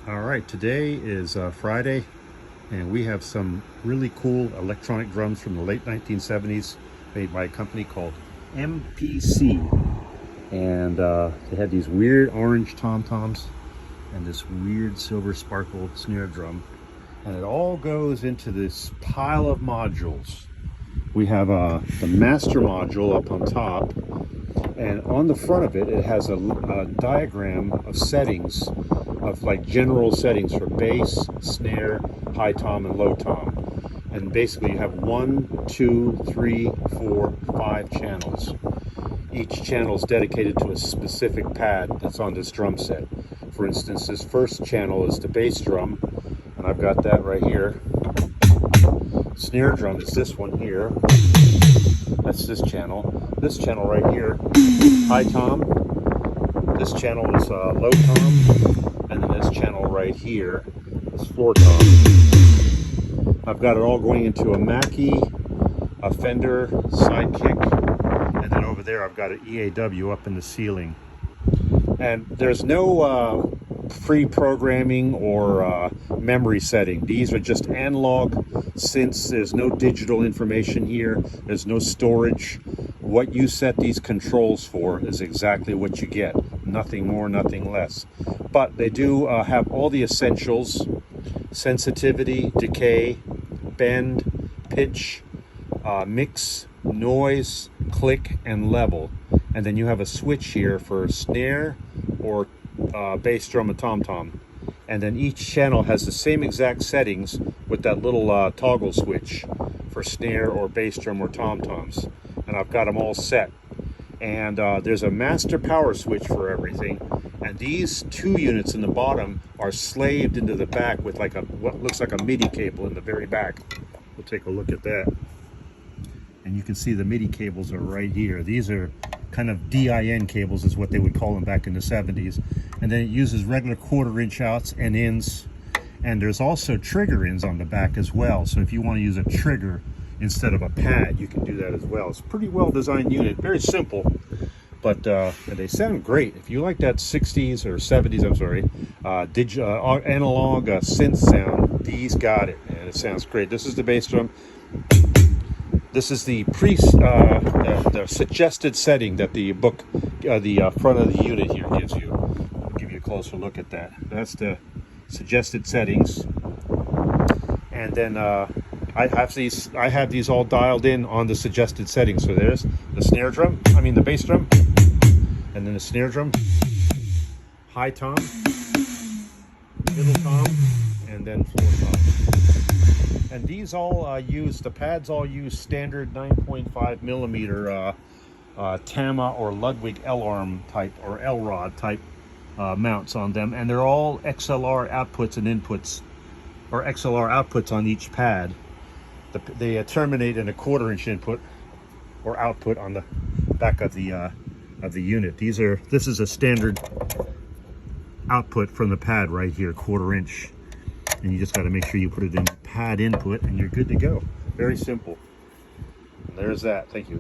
All right, today is Friday, and we have some really cool electronic drums from the late 1970s made by a company called MPC. And they had these weird orange tom-toms and this weird silver sparkle snare drum. And it all goes into this pile of modules. We have the master module up on top, and on the front of it, it has a diagram of settings, of like general settings for bass, snare, high tom, and low tom. And basically you have 1, 2, 3, 4, 5 channels. Each channel is dedicated to a specific pad that's on this drum set. For instance, this first channel is the bass drum, and I've got that right here. Snare drum is this one here. That's this channel. This channel right here, high tom. This channel is low tom, and then this channel right here is floor tom. I've got it all going into a Mackie, a Fender sidekick, and then over there I've got an EAW up in the ceiling. And there's no pre-programming or memory setting. These are just analog synths. There's no digital information here. There's no storage. What you set these controls for is exactly what you get. Nothing more, nothing less. But they do have all the essentials: sensitivity, decay, bend, pitch, mix, noise, click, and level. And then you have a switch here for snare or bass drum and tom-tom. And then each channel has the same exact settings with that little toggle switch for snare or bass drum or tom-toms. And I've got them all set. And there's a master power switch for everything. And these 2 units in the bottom are slaved into the back with like what looks like a MIDI cable in the very back. We'll take a look at that. And you can see the MIDI cables are right here. These are kind of DIN cables is what they would call them back in the 70s. And then it uses regular 1/4-inch outs and ins. And there's also trigger ins on the back as well. So if you want to use a trigger instead of a pad, you can do that as well. It's a pretty well designed unit, very simple, but they sound great. If you like that 60s or 70s, I'm sorry, analog synth sound, these got it, and it sounds great. This is the bass drum. This is the the suggested setting that the book, the front of the unit here gives you. I'll give you a closer look at that. That's the suggested settings, and then I have these all dialed in on the suggested settings. So there's the snare drum, the bass drum, and then the snare drum, high tom, middle tom, and then floor tom. And these all the pads all use standard 9.5 millimeter Tama or Ludwig L-arm type or L-rod type mounts on them, and they're all XLR outputs and inputs, or XLR outputs on each pad. They terminate in a 1/4-inch input or output on the back of the unit. This is a standard output from the pad right here, 1/4-inch, and you just got to make sure you put it in pad input, and you're good to go. Very simple. And there's that. Thank you.